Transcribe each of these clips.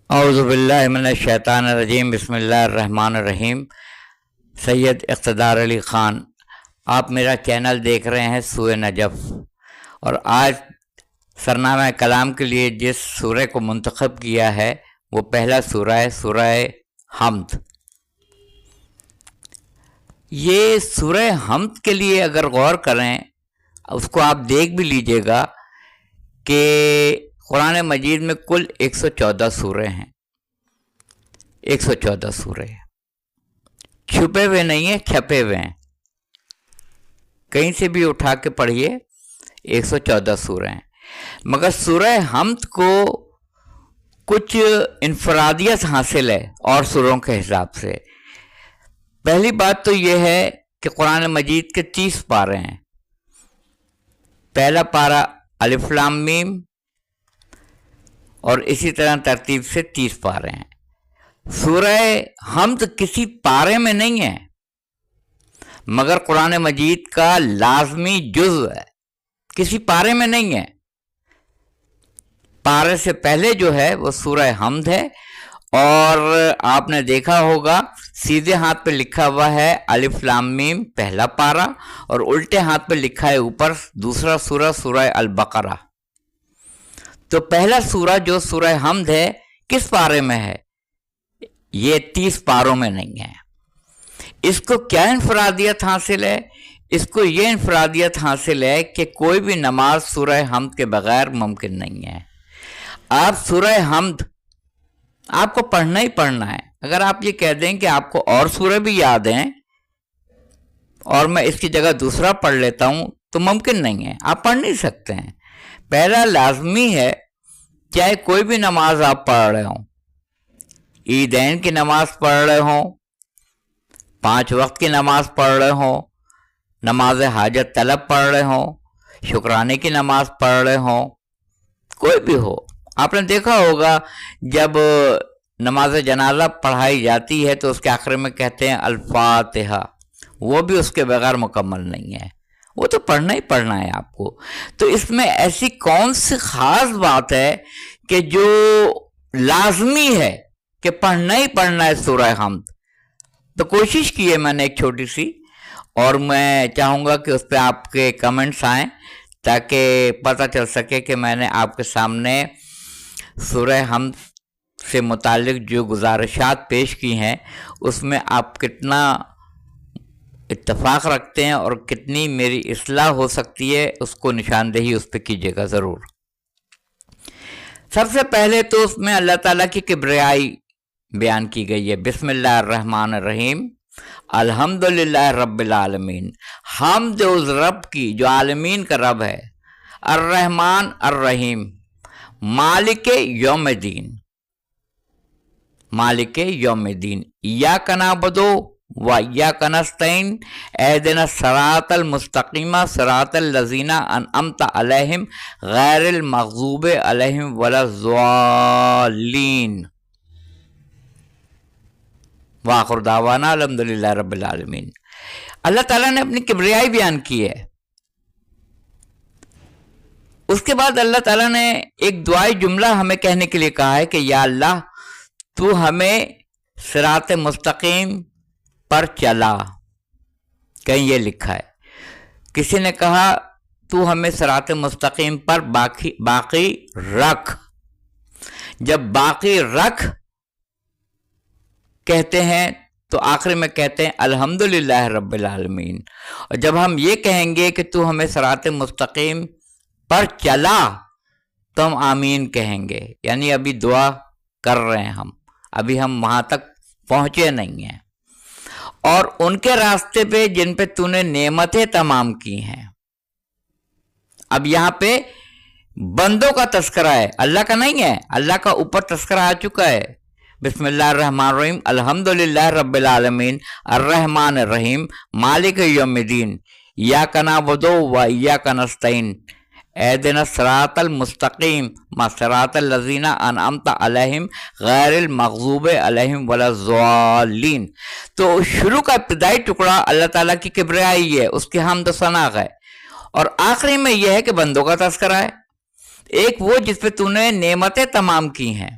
اعوذ باللہ من الشیطان الرجیم، بسم اللہ الرحمن الرحیم۔ سید اقتدار علی خان، آپ میرا چینل دیکھ رہے ہیں سورہ نجف، اور آج سرنامہ کلام کے لیے جس سورہ کو منتخب کیا ہے وہ پہلا سورہ ہے، سورہ حمد۔ یہ سورہ حمد کے لیے اگر غور کریں، اس کو آپ دیکھ بھی لیجئے گا کہ قرآن مجید میں کل 114 سورے ہیں، 114 سورے چھپے ہوئے نہیں ہیں، چھپے ہوئے ہیں، کہیں سے بھی اٹھا کے پڑھیے 114 سورے ہیں۔ مگر سورہ حمد کو کچھ انفرادیت حاصل ہے اور سوروں کے حساب سے۔ پہلی بات تو یہ ہے کہ قرآن مجید کے 30 پارے ہیں۔ پہلا پارہ الف لام میم، اور اسی طرح ترتیب سے 30 پارے ہیں۔ سورہ حمد کسی پارے میں نہیں ہے، مگر قرآن مجید کا لازمی جزء ہے، کسی پارے میں نہیں ہے۔ پارے سے پہلے جو ہے وہ سورہ حمد ہے، اور آپ نے دیکھا ہوگا سیدھے ہاتھ پہ لکھا ہوا ہے الف لام میم پہلا پارہ، اور الٹے ہاتھ پہ لکھا ہے اوپر دوسرا سورہ، سورہ البقرہ۔ تو پہلا سورہ جو سورہ حمد ہے کس پارے میں ہے؟ یہ 30 پاروں میں نہیں ہے۔ اس کو کیا انفرادیت حاصل ہے؟ اس کو یہ انفرادیت حاصل ہے کہ کوئی بھی نماز سورہ حمد کے بغیر ممکن نہیں ہے۔ آپ سورہ حمد آپ کو پڑھنا ہی پڑھنا ہے۔ اگر آپ یہ کہہ دیں کہ آپ کو اور سورہ بھی یاد ہیں اور میں اس کی جگہ دوسرا پڑھ لیتا ہوں، تو ممکن نہیں ہے، آپ پڑھ نہیں سکتے ہیں۔ پہلا لازمی ہے، چاہے کوئی بھی نماز آپ پڑھ رہے ہوں، عیدین کی نماز پڑھ رہے ہوں، 5 وقت کی نماز پڑھ رہے ہوں، نماز حاجت طلب پڑھ رہے ہوں، شکرانے کی نماز پڑھ رہے ہوں، کوئی بھی ہو۔ آپ نے دیکھا ہوگا جب نماز جنازہ پڑھائی جاتی ہے تو اس کے آخر میں کہتے ہیں الفاتحہ، وہ بھی اس کے بغیر مکمل نہیں ہے، وہ تو پڑھنا ہی پڑھنا ہے آپ کو۔ تو اس میں ایسی کون سی خاص بات ہے کہ جو لازمی ہے کہ پڑھنا ہی پڑھنا ہے سورہ حمد؟ تو کوشش کی ہے میں نے ایک چھوٹی سی، اور میں چاہوں گا کہ اس پہ آپ کے کمنٹس آئیں تاکہ پتہ چل سکے کہ میں نے آپ کے سامنے سورہ حمد سے متعلق جو گزارشات پیش کی ہیں اس میں آپ کتنا اتفاق رکھتے ہیں اور کتنی میری اصلاح ہو سکتی ہے، اس کو نشاندہی اس پہ کیجیے گا ضرور۔ سب سے پہلے تو اس میں اللہ تعالیٰ کی کبریائی بیان کی گئی ہے۔ بسم اللہ الرحمن الرحیم، الحمدللہ رب العالمین، حمد اس رب کی جو عالمین کا رب ہے، الرحمن الرحیم، مالک یوم دین، مالک یوم دین، ایاک نعبد و ایاک نستعین، اہدنا الصراط المستقیم صراط الذین انعمت علیہم غیر المغضوب علیہم ولا الضالین، وآخر دعوانا الحمدللہ رب العالمین۔ اللہ تعالیٰ نے اپنی کبریائی بیان کی ہے۔ اس کے بعد اللہ تعالیٰ نے ایک دعائی جملہ ہمیں کہنے کے لیے کہا ہے کہ یا اللہ تو ہمیں صراط مستقیم پر چلا، کہیں یہ لکھا ہے۔ کسی نے کہا تو ہمیں صراط مستقیم پر باقی رکھ۔ جب باقی رکھ کہتے ہیں تو آخر میں کہتے ہیں الحمدللہ رب العالمین، اور جب ہم یہ کہیں گے کہ تو ہمیں صراط مستقیم پر چلا تو ہم آمین کہیں گے، یعنی ابھی دعا کر رہے ہیں ہم، ابھی ہم وہاں تک پہنچے نہیں ہیں۔ اور ان کے راستے پہ جن پہ تو نے نعمتیں تمام کی ہیں۔ اب یہاں پہ بندوں کا تذکرہ ہے، اللہ کا نہیں ہے، اللہ کا اوپر تذکرہ آ چکا ہے۔ بسم اللہ الرحمن الرحیم، الحمدللہ رب العالمین، الرحمن الرحیم، مالک یوم الدین، ایاک نعبد و ایاک نستعین، اہدنا الصراط المستقیم صراط الذین انعمت علیہم غیر المغضوب علیہم ولا الضالین۔ تو شروع کا ابتدائی ٹکڑا اللہ تعالیٰ کی کبریائی ہے، اس کی حمد و ثنا ہے، اور آخری میں یہ ہے کہ بندوں کا تذکرہ ہے۔ ایک وہ جس پہ تو نے نعمتیں تمام کی ہیں،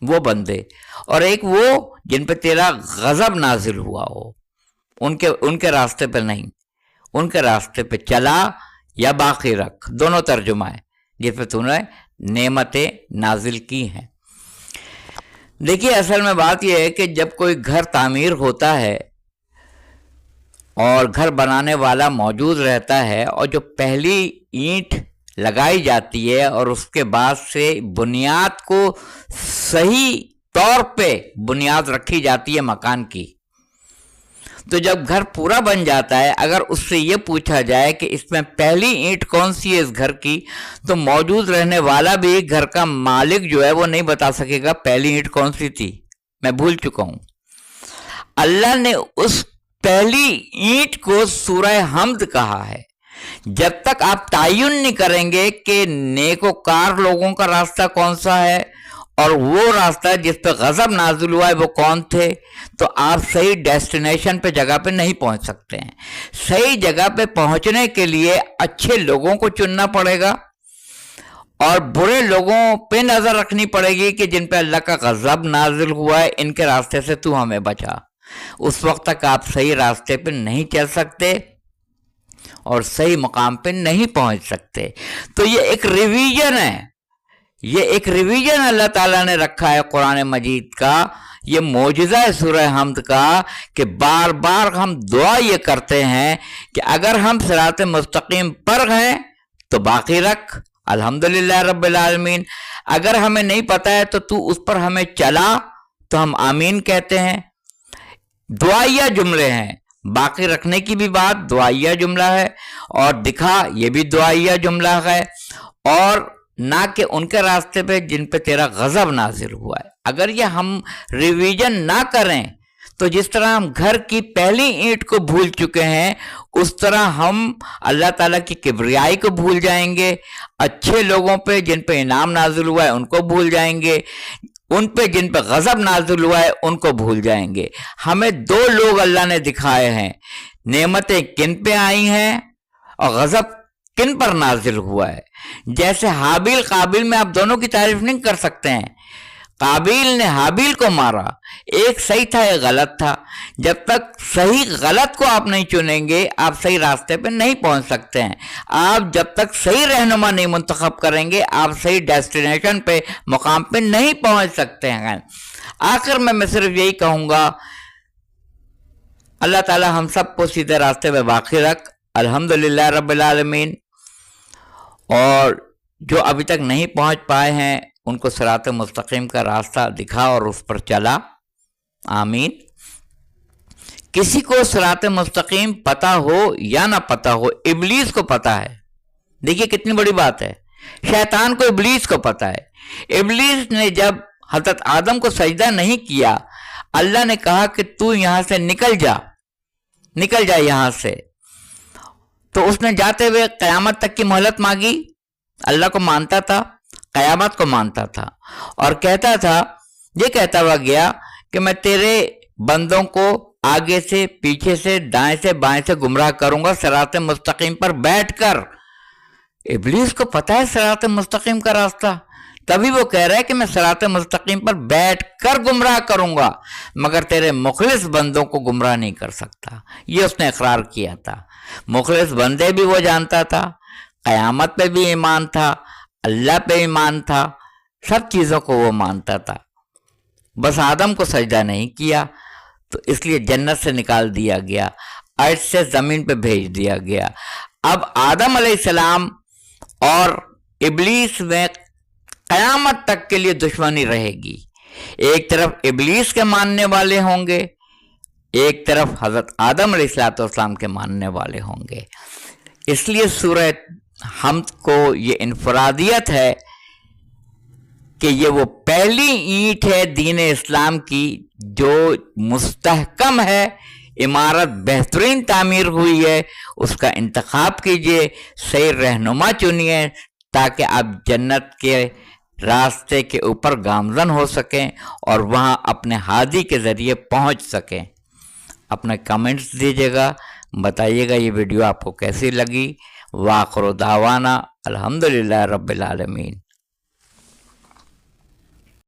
وہ بندے، اور ایک وہ جن پہ تیرا غضب نازل ہوا ہو، ان کے راستے پہ نہیں، ان کے راستے پہ چلا یا باقی رکھ، دونوں ترجمہ ہے، جس پہ تو نے نعمتیں نازل کی ہیں۔ دیکھیے اصل میں بات یہ ہے کہ جب کوئی گھر تعمیر ہوتا ہے اور گھر بنانے والا موجود رہتا ہے، اور جو پہلی اینٹ لگائی جاتی ہے اور اس کے بعد سے بنیاد کو صحیح طور پہ بنیاد رکھی جاتی ہے مکان کی، تو جب گھر پورا بن جاتا ہے، اگر اس سے یہ پوچھا جائے کہ اس میں پہلی اینٹ کون سی ہے اس گھر کی، تو موجود رہنے والا بھی گھر کا مالک جو ہے وہ نہیں بتا سکے گا پہلی اینٹ کون سی تھی، میں بھول چکا ہوں۔ اللہ نے اس پہلی اینٹ کو سورہ حمد کہا ہے۔ جب تک آپ تعین نہیں کریں گے کہ نیکوکار لوگوں کا راستہ کون سا ہے اور وہ راستہ جس پہ غضب نازل ہوا ہے وہ کون تھے، تو آپ صحیح ڈیسٹینیشن پہ جگہ پہ نہیں پہنچ سکتے ہیں۔ صحیح جگہ پہ پہنچنے کے لیے اچھے لوگوں کو چننا پڑے گا اور برے لوگوں پہ نظر رکھنی پڑے گی کہ جن پہ اللہ کا غضب نازل ہوا ہے، ان کے راستے سے تو ہمیں بچا۔ اس وقت تک آپ صحیح راستے پہ نہیں چل سکتے اور صحیح مقام پہ نہیں پہنچ سکتے۔ تو یہ ایک ریویژن ہے، یہ ایک ریویژن اللہ تعالیٰ نے رکھا ہے قرآن مجید کا، یہ معجزہ ہے سورہ حمد کا، کہ بار بار ہم دعا یہ کرتے ہیں کہ اگر ہم صراط مستقیم پر ہیں تو باقی رکھ، الحمدللہ رب العالمین، اگر ہمیں نہیں پتہ ہے تو اس پر ہمیں چلا تو ہم آمین کہتے ہیں۔ دعائیہ جملے ہیں، باقی رکھنے کی بھی بات دعائیہ جملہ ہے، اور دکھا یہ بھی دعائیہ جملہ ہے، اور نہ کہ ان کے راستے پہ جن پہ تیرا غضب نازل ہوا ہے۔ اگر یہ ہم ریویژن نہ کریں تو جس طرح ہم گھر کی پہلی اینٹ کو بھول چکے ہیں، اس طرح ہم اللہ تعالیٰ کی کبریائی کو بھول جائیں گے، اچھے لوگوں پہ جن پہ انعام نازل ہوا ہے ان کو بھول جائیں گے، ان پہ جن پہ غضب نازل ہوا ہے ان کو بھول جائیں گے۔ ہمیں دو لوگ اللہ نے دکھائے ہیں، نعمتیں کن پہ آئی ہیں اور غضب کن پر نازل ہوا ہے۔ جیسے حابیل قابیل میں آپ دونوں کی تعریف نہیں کر سکتے ہیں۔ قابیل نے حابیل کو مارا، ایک صحیح تھا ایک غلط تھا۔ جب تک صحیح غلط کو آپ نہیں چنیں گے آپ صحیح راستے پہ نہیں پہنچ سکتے ہیں۔ آپ جب تک صحیح رہنما نہیں منتخب کریں گے آپ صحیح ڈیسٹینیشن پہ مقام پہ نہیں پہنچ سکتے ہیں۔ آخر میں صرف یہی کہوں گا، اللہ تعالی ہم سب کو سیدھے راستے پہ باقی رکھ، الحمدللہ رب العالمین، اور جو ابھی تک نہیں پہنچ پائے ہیں ان کو صراط مستقیم کا راستہ دکھا اور اس پر چلا، آمین۔ کسی کو صراط مستقیم پتہ ہو یا نہ پتہ ہو، ابلیس کو پتہ ہے۔ دیکھیے کتنی بڑی بات ہے، شیطان کو ابلیس کو پتہ ہے۔ ابلیس نے جب حضرت آدم کو سجدہ نہیں کیا، اللہ نے کہا کہ تو یہاں سے نکل جا یہاں سے، تو اس نے جاتے ہوئے قیامت تک کی مہلت مانگی۔ اللہ کو مانتا تھا، قیامت کو مانتا تھا، اور کہتا تھا، یہ کہتا ہوا گیا کہ میں تیرے بندوں کو آگے سے پیچھے سے دائیں سے بائیں سے گمراہ کروں گا صراط مستقیم پر بیٹھ کر۔ ابلیس کو پتہ ہے صراط مستقیم کا راستہ، تبھی وہ کہہ رہا ہے کہ میں صراط مستقیم پر بیٹھ کر گمراہ کروں گا، مگر تیرے مخلص بندوں کو گمراہ نہیں کر سکتا۔ یہ اس نے اقرار کیا تھا۔ مخلص بندے بھی وہ جانتا تھا، قیامت پہ بھی ایمان تھا، اللہ پہ ایمان تھا، سب چیزوں کو وہ مانتا تھا، بس آدم کو سجدہ نہیں کیا، تو اس لیے جنت سے نکال دیا گیا، ارض سے زمین پہ بھیج دیا گیا۔ اب آدم علیہ السلام اور ابلیس میں قیامت تک کے لیے دشمنی رہے گی۔ ایک طرف ابلیس کے ماننے والے ہوں گے، ایک طرف حضرت آدم علیہ السلام کے ماننے والے ہوں گے۔ اس لیے سورہ حمد کو یہ انفرادیت ہے کہ یہ وہ پہلی اینٹ ہے دین اسلام کی جو مستحکم ہے، عمارت بہترین تعمیر ہوئی ہے، اس کا انتخاب کیجئے، صحیح رہنما چنیے تاکہ آپ جنت کے راستے کے اوپر گامزن ہو سکیں اور وہاں اپنے ہادی کے ذریعے پہنچ سکیں۔ اپنے کمنٹس دیجیے گا، بتائیے گا یہ ویڈیو آپ کو کیسی لگی۔ وآخر دعوانا الحمدللہ رب العالمین۔